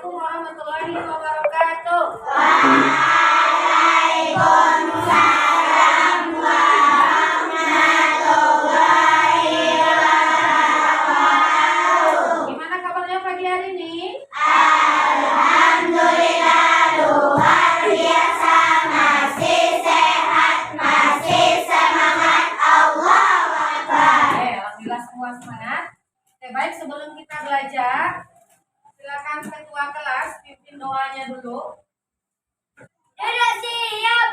Assalamualaikum warahmatullahi wabarakatuh. Waalaikumsalam warahmatullahi wabarakatuh. Gimana kabarnya pagi hari ini? Alhamdulillah luar biasa, masih sehat, masih semangat. Allahu Akbar. Alhamdulillah semua semangat. Baik, sebelum kita belajar, silakan ketua kelas pimpin doanya dulu. Sudah siap.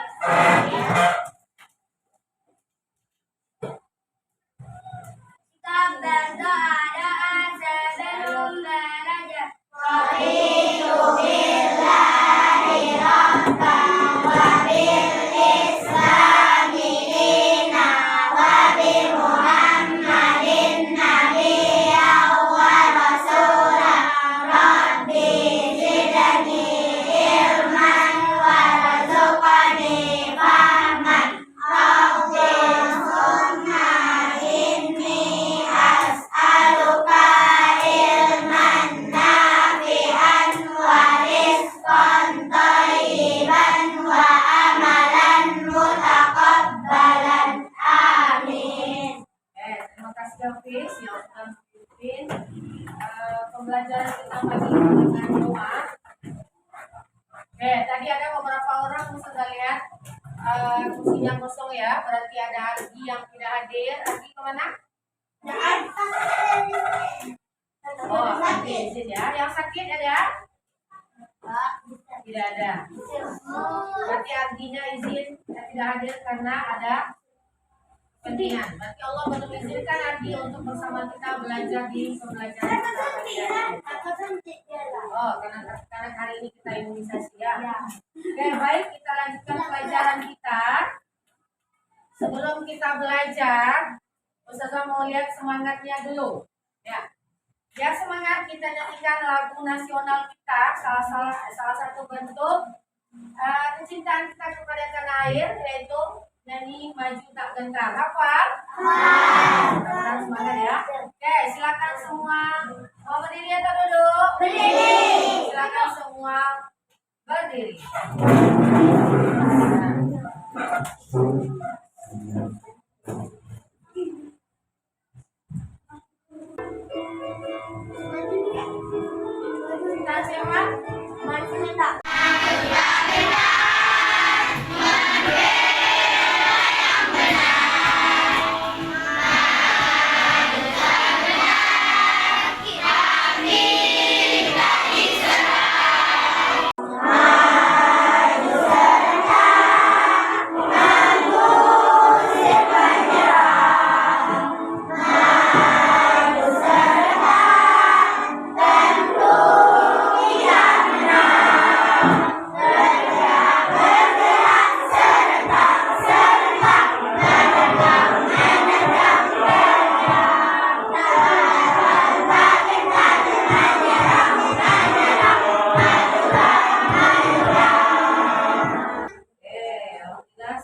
Kita berdoa sebelum belajar. Raditu billahi rabban wa bil islami dinan wa bi Muhammadin nabiyyan wa rasulan. Rabbi zidni ilman warzuqni fahman. Rabbi summa inni as'aluka ilman nafi'an wa rizqan thayyiban wa amalan mutaqabbalan. Amin. Terima kasih Hafiz yang sudah memimpin pembelajaran kita pagi ini dengan doa. Tadi ada beberapa orang sudah lihat kursinya kosong ya, berarti ada Argi yang tidak hadir. Argi kemana? Oh, Argi izin ya. Yang sakit ada? Tidak ada. Berarti Arginya izin tidak hadir karena ada kepentingan. Berarti Allah belum izinkan Argi untuk bersama kita belajar di pembelajaran kita pagi hari. Oh, karena hari ini kita imunisasi ya. Oke, baik, kita lanjutkan pelajaran kita. Sebelum kita belajar, Ustazah mau lihat semangatnya dulu. Ya, biar semangat kita nyanyikan lagu nasional kita. Salah satu bentuk kecintaan kita kepada tanah air yaitu nyanyi Maju Tak Gentar. Hafal? Mudah-mudahan semangat ya. Oke, silakan semua. Mau berdiri atau duduk? Berdiri. Silakan semua berdiri. Kita siapa? Maju tak.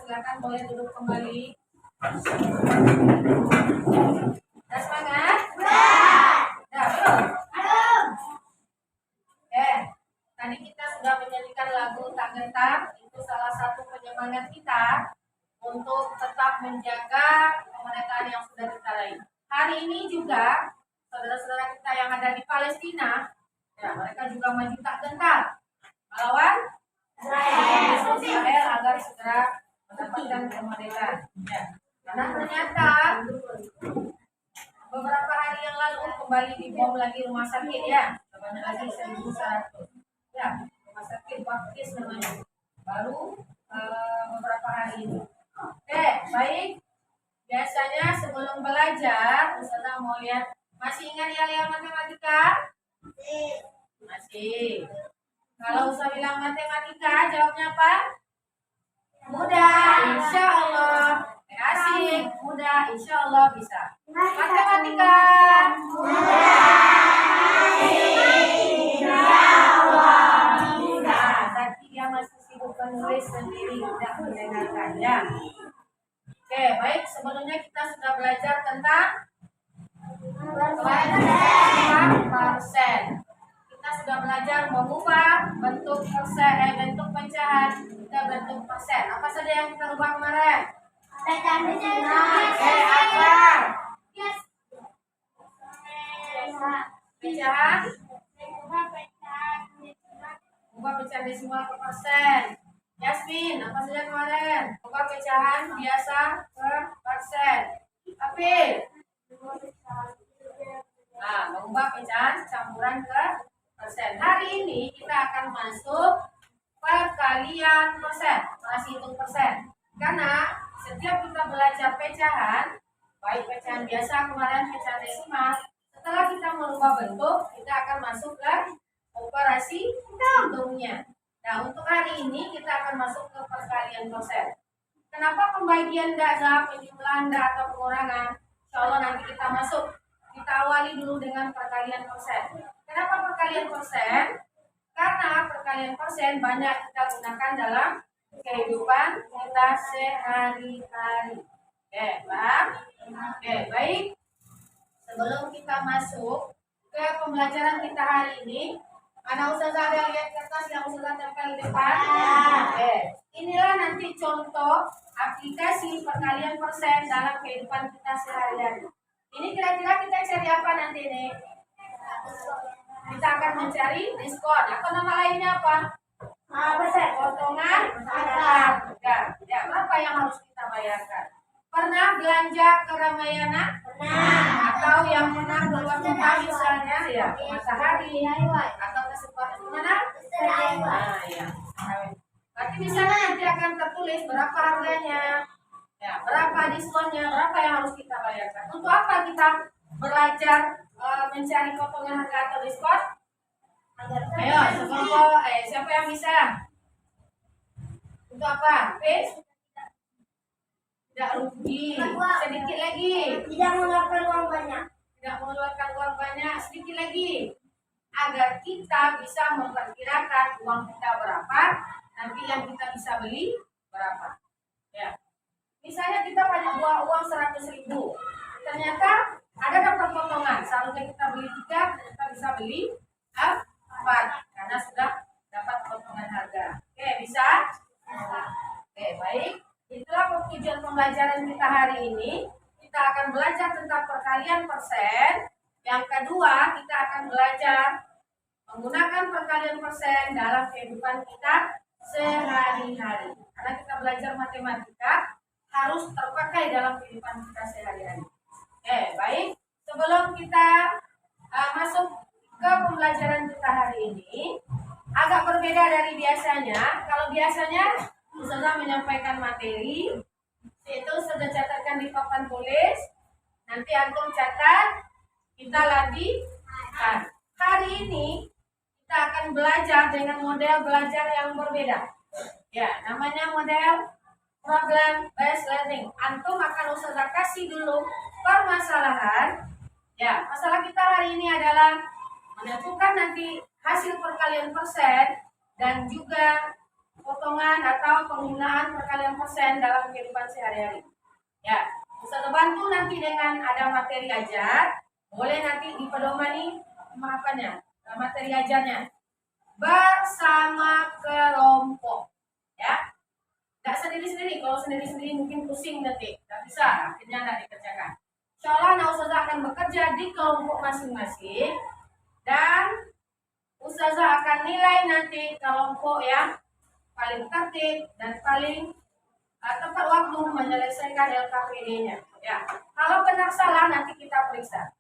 Silakan boleh duduk kembali. Udah semangat? Udah, belum? Tadi kita sudah menyanyikan lagu Tak Gentar. Itu salah satu penyemangat kita untuk tetap menjaga kemerdekaan yang sudah kita raih. Hari ini juga saudara-saudara kita yang ada di Palestina, ya, mereka juga maju tak gentar melawan Israel agar segera mendapatkan kemerdekaan. Ya. Karena ternyata beberapa hari yang lalu kembali dibom lagi rumah sakit ya, sebanyak lagi 1.100. Ya, rumah sakit Baptis namanya. Baru beberapa hari ini. Oke, baik. Biasanya sebelum belajar, Ustazah mau lihat, masih ingat yel-yel matematika? Masih. Kalau Ustazah bilang matematika, jawabnya apa? Mudah, insya Allah. Asik, mudah, insya Allah bisa. Matematika. Tadi dia masih sibuk menulis sendiri, tidak mendengarkan ya. Oke, baik. Sebelumnya kita sudah belajar tentang persen. Kita sudah belajar mengubah bentuk bentuk pecahan ke bentuk persen. Apa saja yang kita ubah kemarin? Pecahan decimal. Apa? Yes. Pecahan? Pecahan. Ubah pecahan desimal ke persen. Yasmin, apa saja kemarin? Ubah pecahan biasa ke persen. Apil? Nah, mengubah pecahan campuran ke persen. Hari ini kita akan masuk perkalian persen. Masih hitung persen. Karena setiap kita belajar pecahan, baik pecahan biasa kemarin pecahan desimal, setelah kita merubah bentuk, kita akan masuk ke operasi hitungnya. Nah, untuk hari ini kita akan masuk ke perkalian persen. Kenapa pembagian tidak, penjumlahan tidak, atau pengurangan? Insya Allah nanti kita masuk. Kita awali dulu dengan perkalian persen. Kenapa perkalian persen? Karena perkalian persen banyak kita gunakan dalam kehidupan kita sehari-hari. Oke, paham? Oke, baik. Sebelum kita masuk ke pembelajaran kita hari ini, anak ustazah ada lihat kertas yang ustazah tempel di depan? Oke. Inilah nanti contoh aplikasi perkalian persen dalam kehidupan kita sehari-hari. Ini kira-kira kita cari apa nanti nih? Kita akan mencari diskon. Atau nama lainnya apa? Persen. Potongan harga. Ya, berapa yang harus kita bayarkan? Pernah belanja ke Ramayana? Pernah. Atau yang pernah keluar kota misalnya ya Matahari atau ke sebuah mana? Nah, ya. Berarti di sana nanti akan tertulis berapa harganya, ya, berapa diskonnya, berapa yang harus kita bayarkan. Untuk apa kita belajar mencari potongan harga atau diskon? Ayo, sekelompok, siapa yang bisa? Untuk apa? Tidak rugi, sedikit lagi. Tidak mengeluarkan uang banyak. Tidak mengeluarkan uang banyak, sedikit lagi. Agar kita bisa memperkirakan uang kita berapa, nanti yang kita bisa beli berapa. Ya. Misalnya kita pada uang 100.000, ternyata ada dapat potongan. Seharusnya kita beli 3, kita bisa beli 4 karena sudah dapat potongan harga. Oke, bisa? Oke, baik. Itulah tujuan pembelajaran kita hari ini. Kita akan belajar tentang perkalian persen. Yang kedua, kita akan belajar menggunakan perkalian persen dalam kehidupan kita sehari-hari. Karena kita belajar matematika harus terpakai dalam kehidupan kita sehari-hari. Oke, baik. Sebelum kita masuk ke pembelajaran kita hari ini, agak berbeda dari biasanya. Kalau biasanya Ustazah menyampaikan materi, itu sudah catatkan di papan tulis. Nanti antum catat, kita lanjutkan. Hari ini kita akan belajar dengan model belajar yang berbeda. Ya, namanya model problem based learning. Antum akan Ustazah kasih dulu permasalahan. Ya, masalah kita hari ini adalah menentukan nanti hasil perkalian persen dan juga potongan atau penggunaan perkalian persen dalam kehidupan sehari-hari. Ya, bisa bantu nanti dengan ada materi ajar. Boleh nanti dipedomani materi ajarnya bersama kelompok. Ya, tidak sendiri-sendiri. Kalau sendiri-sendiri mungkin pusing nanti, tidak bisa, akhirnya tidak dikerjakan. Insya Allah, Ustazah akan bekerja di kelompok masing-masing dan Ustazah akan nilai nanti kelompok yang paling tertib dan paling tepat waktu menyelesaikan LKPD-nya. Ya, kalau benar salah nanti kita periksa.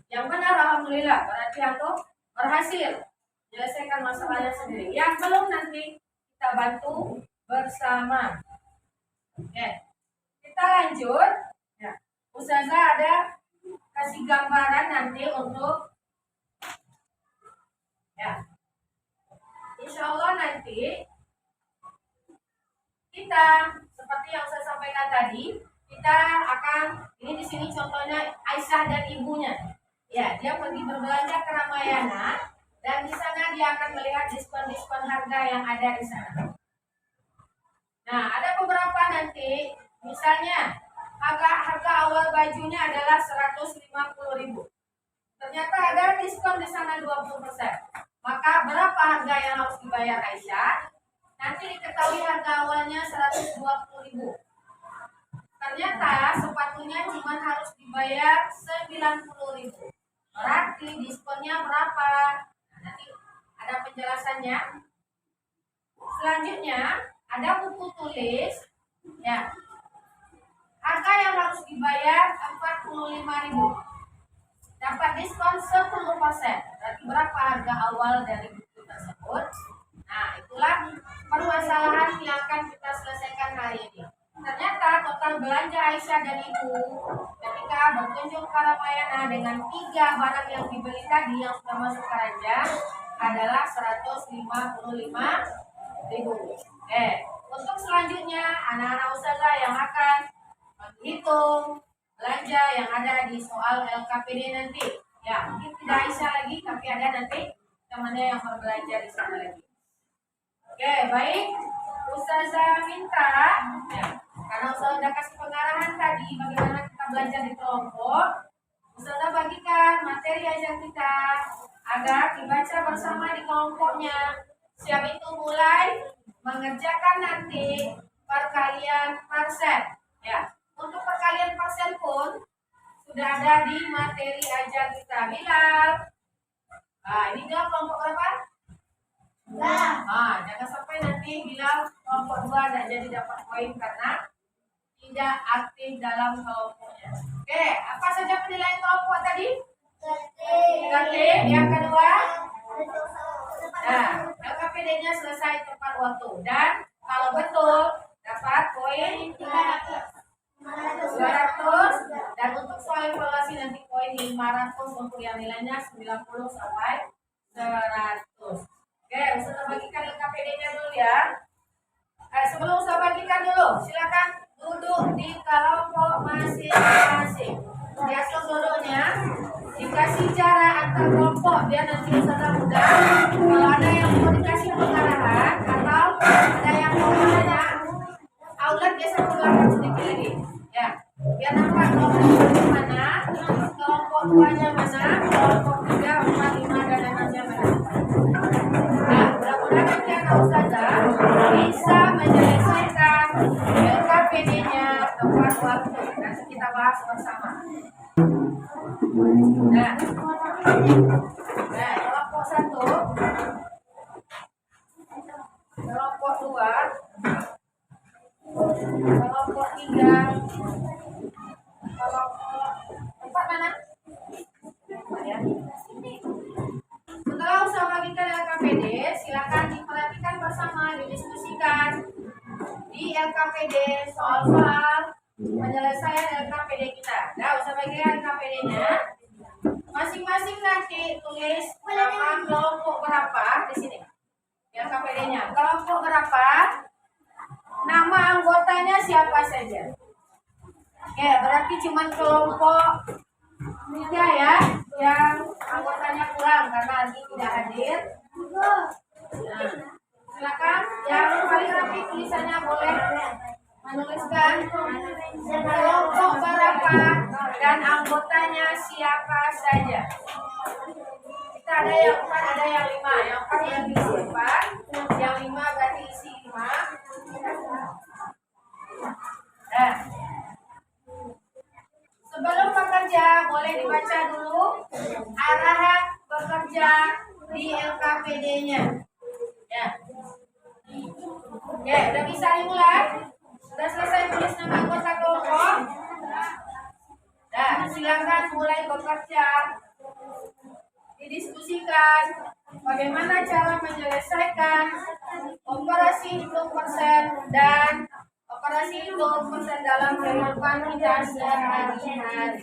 Yang benar alhamdulillah berarti antum berhasil menyelesaikan masalahnya sendiri. Yang belum nanti kita bantu bersama. Oke, kita lanjut. Ya, Ustazah ada kasih gambaran nanti untuk ya. Insya Allah nanti kita seperti yang saya sampaikan tadi, kita akan ini di sini contohnya Aisyah dan ibunya. Ya, dia pergi berbelanja ke Ramayana dan di sana dia akan melihat diskon-diskon harga yang ada di sana. Nah, ada beberapa nanti, misalnya harga awal bajunya adalah 150.000. Ternyata ada diskon di sana 20%. Maka berapa harga yang harus dibayar Aisyah? Nanti diketahui harga awalnya 120.000. Ternyata sepatunya cuma harus dibayar 90.000. Berarti diskonnya berapa? Nah, nanti ada penjelasannya. Selanjutnya ada buku tulis. Ya. Harga yang harus dibayar 45.000. Dapat diskon 10%. Berarti berapa harga awal dari buku tersebut? Nah, itulah permasalahan yang akan kita selesaikan hari ini. Ternyata total belanja Aisyah dan Ibu ketika berkunjung ke Ramayana dengan 3 barang yang dibeli tadi yang sudah masuk keranjang adalah 155.000. Untuk selanjutnya anak-anak ustazah yang akan menghitung belanja yang ada di soal LKPD nanti. Ya, mungkin tidak Aisyah lagi, tapi ada nanti temannya yang berbelanja di sana lagi. Oke, baik. Ustazah minta, ya, karena Ustazah sudah kasih pengarahan tadi bagaimana kita belajar di kelompok, Ustazah bagikan materi ajar kita agar dibaca bersama di kelompoknya. Siap itu mulai mengerjakan nanti perkalian persen. Ya, untuk perkalian persen pun sudah ada di materi ajar kita. Bilal. Nah, ini dia kelompok berapa? Jangan sampai nanti Bilal kelompok 2 tidak jadi dapat poin karena tidak aktif dalam kelompoknya. Oke, apa saja penilaian kelompok tadi? Tertib. Yang kedua, nah, LKPD-nya selesai tepat waktu dan kalau betul dapat poin 200 dan untuk soal evaluasi nanti poin 500 untuk yang nilainya 90 sampai 100. Oke, Ustazah bagikan LKPD-nya dulu ya. Sebelum Ustazah bagikan dulu, silakan duduk di kelompok masing-masing. Biasa duduknya dikasih jarak antar kelompok biar nanti Ustazah mudah. Kalau ada yang mau dikasih pengarahan atau ada yang mau tanya, outlet biasa ke belakang sedikit lagi. Ya, biar nampak kelompok mana, kelompok 2-nya mana, kelompok 3, 4, 5 dan 6-nya mana. Nah, mudah-mudahan nanti anak Ustazah bisa menyelesaikan LKPD-nya tepat waktu. Nanti kita bahas bersama. Nah, kelompok 1, kelompok 2, kelompok 3, kelompok 4 mana? Ya. Setelah usaha bagikan LKPD, silakan diperhatikan bersama, didiskusikan di LKPD soal-soal penyelesaian LKPD kita. Nah, usaha bagikan LKPD-nya, masing-masing nanti tulis nama kelompok berapa di sini. LKPD-nya, kelompok berapa, nama anggotanya siapa saja. Oke, berarti cuma kelompok 3 ya yang anggotanya kurang karena Adi tidak hadir. Nah, silakan yang paling rapi tulisannya boleh menuliskan kelompok berapa dan anggotanya siapa saja. Kita ada yang 4, ada yang 5. Yang 4 yang diisi 4, yang 5 berarti isi 5. Nah, sebelum bekerja boleh dibaca dulu arahan bekerja di LKPD-nya. Ya. Ya, udah bisa dimulai? Sudah selesai tulis nama anggota kelompok? Nah, silakan mulai bekerja. Didiskusikan bagaimana cara menyelesaikan operasi hitung persen dan operasi hitung persen dalam kehidupan kita sehari-hari.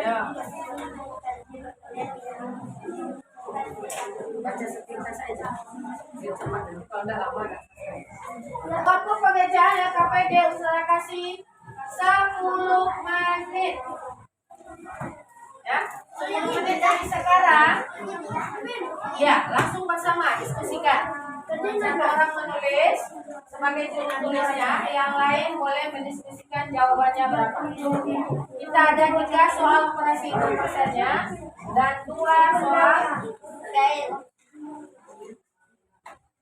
Ya. Baca sepintas aja. Biar cepat. Kalau udah lama kan. Waktu pengerjaan LKPD Ustazah kasih 10 menit. Ya, 10 menit dari sekarang. Ya, langsung bersama diskusikan. Satu orang menulis, sebagai juru tulisnya, yang lain boleh mendiskusikan jawabannya berapa. Kita ada 3 soal operasi hitung persennya dan 2 soal lain.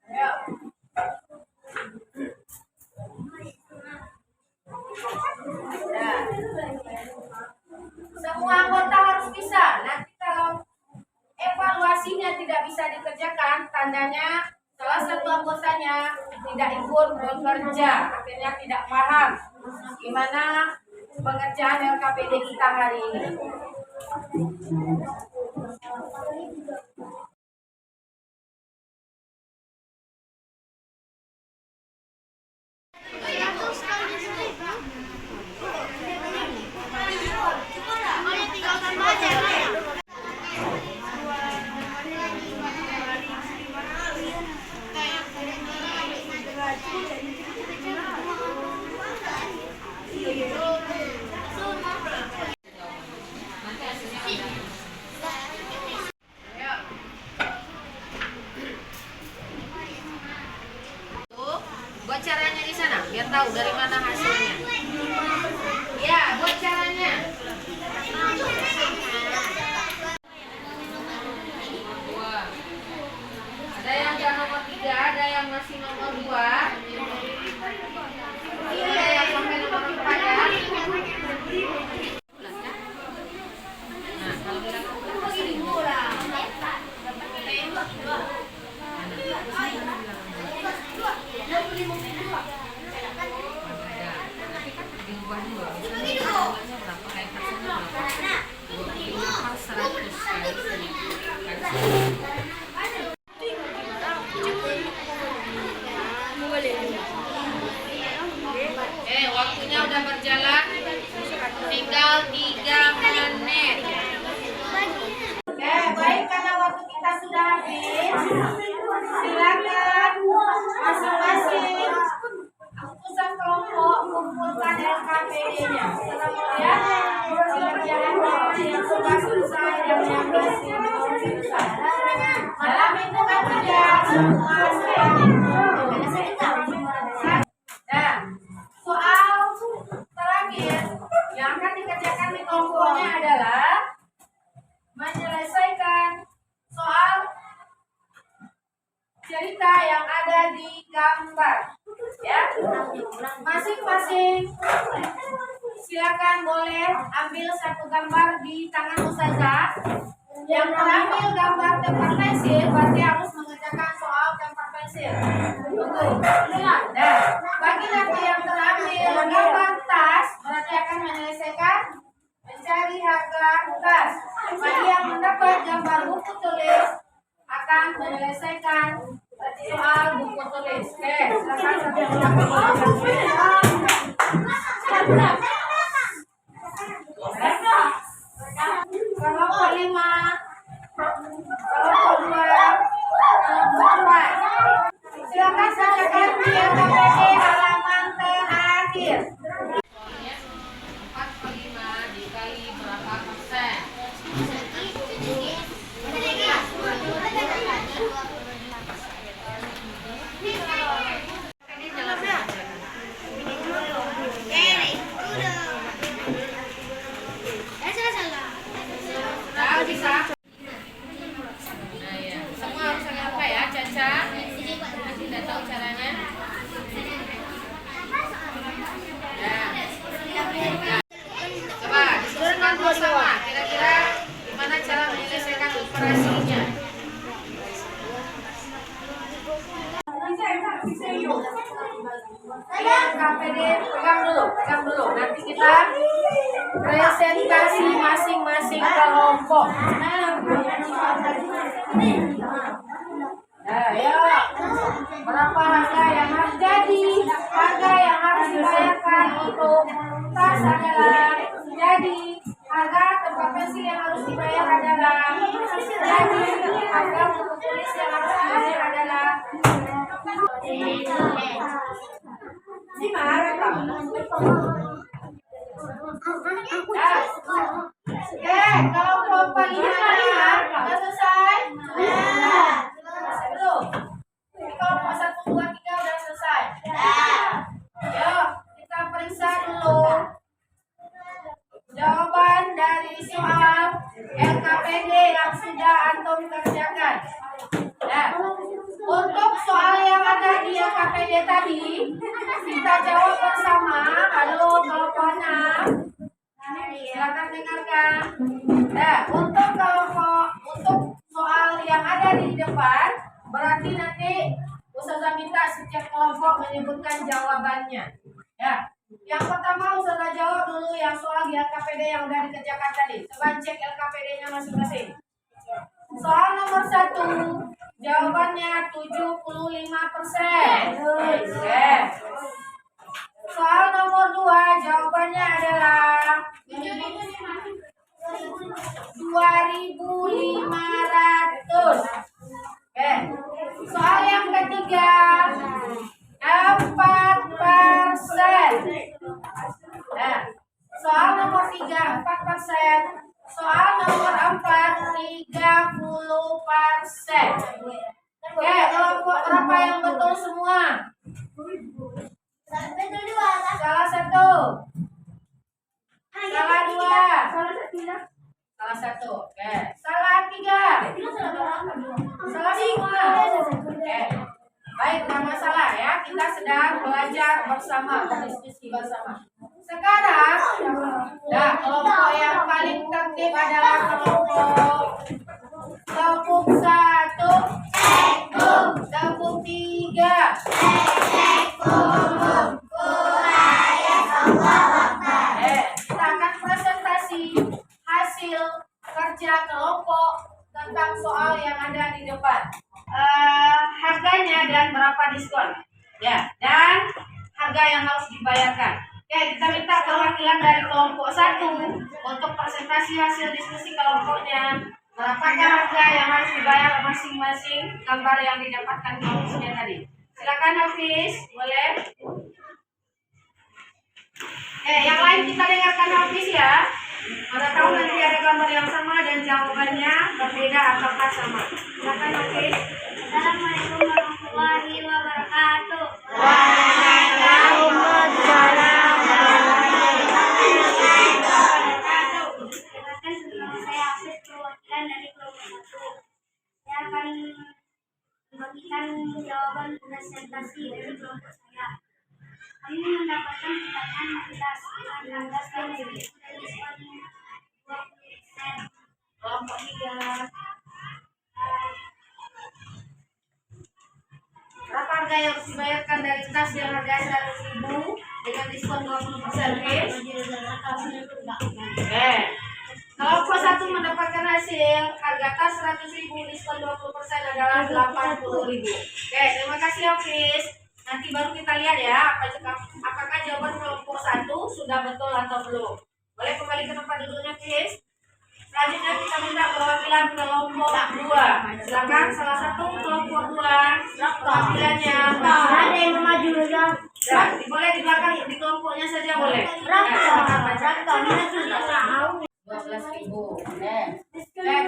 Ayo. Nah. Semua anggota harus bisa. Nanti kalau evaluasinya tidak bisa dikerjakan, tandanya salah satu anggotanya tidak ikut bekerja, akhirnya tidak paham gimana pengerjaan LKPD kita hari ini. Buat caranya di sana, biar tahu dari mana hasilnya. Ya, buat caranya. Dua. Ada yang jangan nomor 3, ada yang masih nomor 2. Ada yang sampai nomor 4 ya. Nah, kalau bilang waktunya udah berjalan, tinggal 3 menit. Baik, karena waktu kita sudah habis, silakan masing-masing utusan kelompok kumpulkan LKPD-nya. Kemudian pengerjaannya yang sudah selesai dan yang masih belum selesai. Dalam hitungan 3 semua saya Nah, soal terakhir yang akan dikerjakan di kelompoknya adalah menyelesaikan soal cerita yang ada di gambar. Ya, masing-masing silakan boleh ambil 1 gambar di tangan ustazah. Yang terambil gambar tempat pensil berarti harus mengerjakan soal tempat pensil. Tunggu. Nah, bagi nanti yang terambil gambar tas berarti akan menyelesaikan mencari harga tas. Bagi yang mendapat gambar buku tulis akan menyelesaikan soal buku tulis. Oke, silakan kelompok 5, kelompok 2, kelompok 4. Silakan sajakan di LKPD halaman terakhir. 4/5 dikali berapa persen? Bisa. Nah ya, semua harus apa ya, Caca? Masih tidak tahu caranya. Nah. Coba diskusikan bersama. Kira-kira gimana cara menyelesaikan operasinya? KPD pegang dulu. Nanti kita presentasi masing-masing kelompok. Nah, ya. Berapa harga yang harus jadi? Harga yang harus dibayarkan untuk tas adalah jadi harga tempat pensil yang harus dibayar adalah jadi harga buku tulis yang harus dibayar adalah kalau kelompok 5 sudah selesai? Masih belum? Kelompok 1, 2, 3 sudah selesai. KPD tadi kita jawab bersama. Halo kelompok 6. Silakan dengarkan. Nah, untuk soal yang ada di depan, berarti nanti Ustazah minta setiap kelompok menyebutkan jawabannya. Ya, yang pertama Ustazah jawab dulu yang soal di LKPD yang udah dikerjakan tadi. Coba cek LKPD-nya masing-masing. Soal nomor 1, jawabannya 75%. Soal nomor 2, jawabannya adalah 2.500. Oke. Soal yang ketiga, 4%. Nah, soal nomor 3, 4%. Soal nomor 4, 30%. Oke, kelompok berapa yang betul semua? Betul 2. Salah 1. Salah 2. Salah 1. Oke. Salah 3. Salah semua. Oke. Baik, nggak masalah ya. Kita sedang belajar bersama, berdiskusi bersama. Sekarang, nah kelompok yang paling tertib adalah kelompok 1, kelompok 3. Kita akan presentasi hasil kerja kelompok tentang soal yang ada di depan. Harganya dan berapa diskon, ya, dan harga yang harus dibayarkan. Oke, kita minta perwakilan dari kelompok 1 untuk presentasi hasil diskusi kelompoknya. Berapakah harga yang harus dibayar masing-masing gambar yang didapatkan kelompoknya tadi. Silakan Hafiz, boleh. Yang lain kita dengarkan Hafiz ya. Mana tahu nanti ada gambar yang sama dan jawabannya berbeda ataukah sama. Silakan Hafiz. Assalamualaikum warahmatullahi wabarakatuh. Waalaikumsalam. Saya Hafiz, perwakilan dari kelompok 1. Saya akan membagikan jawaban presentasi dari kelompok saya. Kami mendapatkan pertanyaan 16 dan diskon 20%. Kelompok 3. Berapa harga yang harus dibayarkan dari tas yang harga 100.000 dengan diskon 20%? Kelompok 1 mendapatkan hasil harga tas 100.000 diskon 20% adalah 80.000. Terima kasih Hafiz. Nanti baru kita lihat ya apakah jawaban kelompok 1 sudah betul atau belum. Boleh kembali ke tempat duduknya, Hafiz. Selanjutnya kita minta perwakilan kelompok 2. Silakan salah satu kelompok 2 perwakilannya. Ada yang maju juga. Boleh di belakang di kelompoknya saja boleh. 12.000.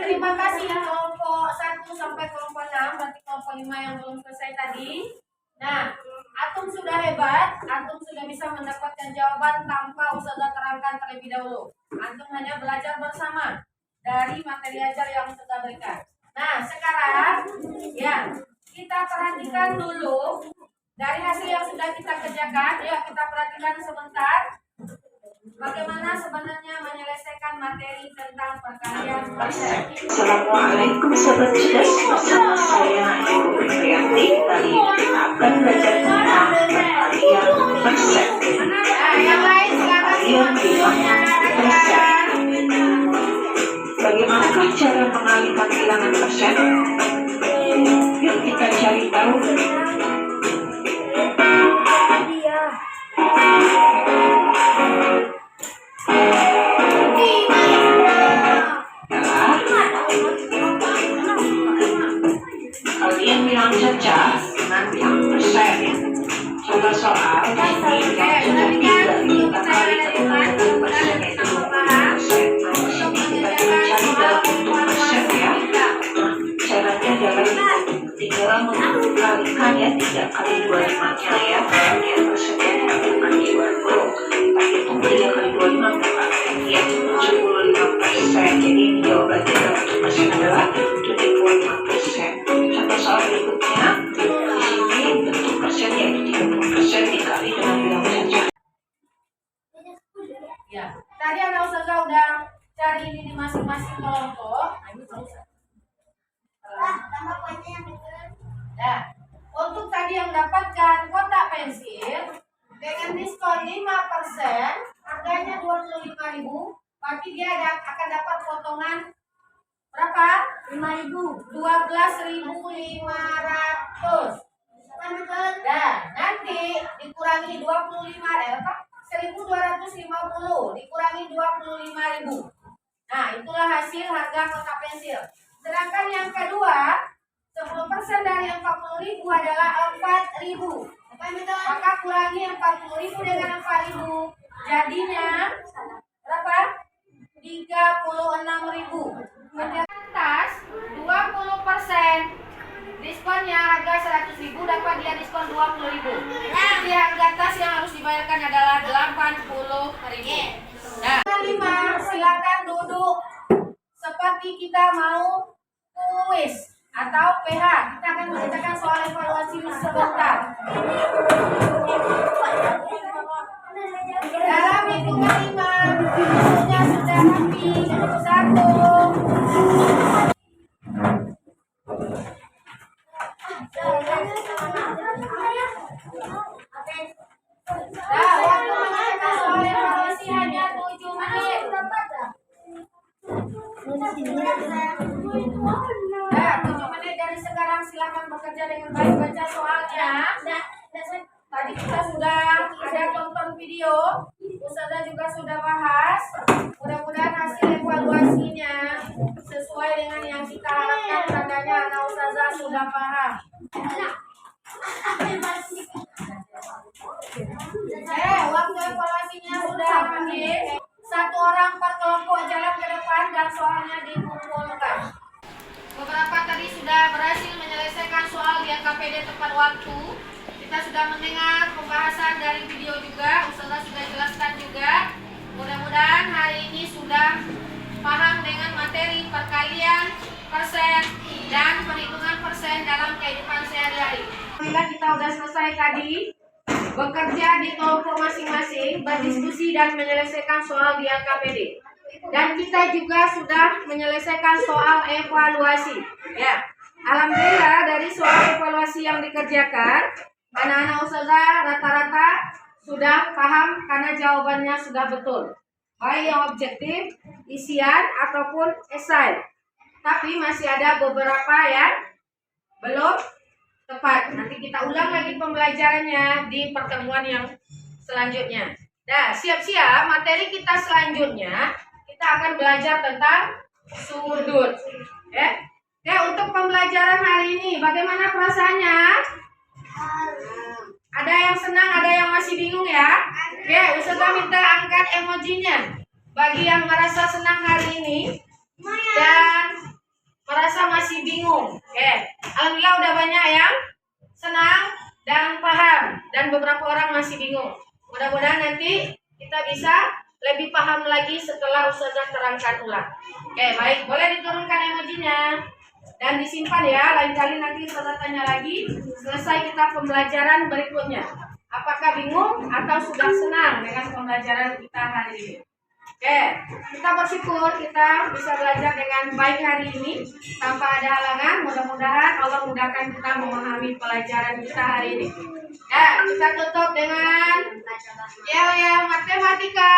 Terima kasih ya kelompok 1 sampai kelompok 6, berarti kelompok 5 yang belum selesai tadi. Nah, Atum sudah hebat, Atum sudah bisa mendapatkan jawaban tanpa Ustazah terangkan terlebih dahulu. Antum hanya belajar bersama dari materi ajar yang Ustazah berikan. Nah, sekarang ya, kita perhatikan dulu dari hasil yang sudah kita kerjakan. Ya, kita perhatikan sebentar bagaimana sebenarnya menyelesaikan materi tentang perkalian persen. Assalamualaikum sahabat cerdas, bersama saya Ibu Fitriyanti. Kali ini kita akan belajar tentang perkalian persen. Yang lain silakan Persen. Bagaimanakah cara mengalihkan bilangan persen? Yuk kita cari tahu. Kalian bilang saja dengan bilang persen. Contoh soal ini yang sudah 3 kita kali dengan persen yaitu 20%. Nah, di sini kita cari dalam bentuk persen ya. Caranya adalah tinggal mengkalikan ya 3 kali 25 nya ya. Kemudian persennya dikalikan 20. Kita hitung 3 kali 25 berapa? Ya 75%. Jadi jawabannya dalam bentuk persen adalah 75%. Contoh soal berikutnya, di sini bentuk persen yaitu sekelompok. Nah, ini terus. Tambah poinnya yang betul. Nah, untuk tadi yang mendapatkan kotak pensil dengan diskon 5%, harganya 25.000, berarti dia akan dapat potongan berapa? 5.000. 12.500. Dan nanti dikurangi 1.250 dikurangi 25.000. Nah, itulah hasil harga kotak pensil. Sedangkan yang kedua, 10% dari 40.000 adalah 4.000. Maka kurangi 40.000 dengan 4.000. Jadinya berapa? 36.000. Atas 20%. Diskonnya harga 100.000 dapat dia diskon 20.000. Jadi harga tas yang harus dibayarkan adalah 80.000. Nah, 5, silakan duduk seperti kita mau kuis atau PH. Kita akan mengerjakan soal evaluasi sebentar. Dalam hitungan 5, hasilnya sudah rapi. 1. Nah, waktu mengerjakan soal evaluasi hanya 7 menit. Nah, 7 menit dari sekarang silakan bekerja dengan baik, baca soalnya. Tadi kita sudah ada tonton video, Ustazah juga sudah bahas. Mudah-mudahan hasil evaluasinya sesuai dengan yang kita harapkan. Tandanya anak Ustazah sudah paham. Waktu evaluasinya sudah habis. 1 orang per kelompok jalan ke depan dan soalnya dikumpulkan. Beberapa tadi sudah berhasil menyelesaikan soal di KPD tepat waktu. Kita sudah mendengar pembahasan dari video juga, Ustazah sudah jelaskan juga. Mudah-mudahan hari ini sudah paham dengan materi perkalian, persen, dan perhitungan persen dalam kehidupan sehari-hari. Alhamdulillah kita sudah selesai tadi bekerja di kelompok masing-masing, berdiskusi dan menyelesaikan soal di KPD. Dan kita juga sudah menyelesaikan soal evaluasi. Ya, alhamdulillah dari soal evaluasi yang dikerjakan, anak-anak Ustazah rata-rata sudah paham karena jawabannya sudah betul. Baik yang objektif, isian, ataupun esai. Tapi masih ada beberapa yang belum tepat. Nanti kita ulang lagi pembelajarannya di pertemuan yang selanjutnya. Nah, siap-siap materi kita selanjutnya. Kita akan belajar tentang sudut. Oke, untuk pembelajaran hari ini, bagaimana perasaannya? Ada yang senang, ada yang masih bingung ya? Oke, Ustazah minta angkat emojinya. Bagi yang merasa senang hari ini dan merasa masih bingung. Oke, alhamdulillah udah banyak yang senang dan paham, dan beberapa orang masih bingung. Mudah-mudahan nanti kita bisa lebih paham lagi setelah Ustazah terangkan ulang. Oke, baik, boleh diturunkan emojinya dan disimpan ya. Lain kali nanti Ustazah tanya lagi selesai kita pembelajaran berikutnya. Apakah bingung atau sudah senang dengan pembelajaran kita hari ini? Oke, kita bersyukur kita bisa belajar dengan baik hari ini tanpa ada halangan. Mudah-mudahan Allah mudahkan kita memahami pelajaran kita hari ini. Ya, kita tutup dengan matematika.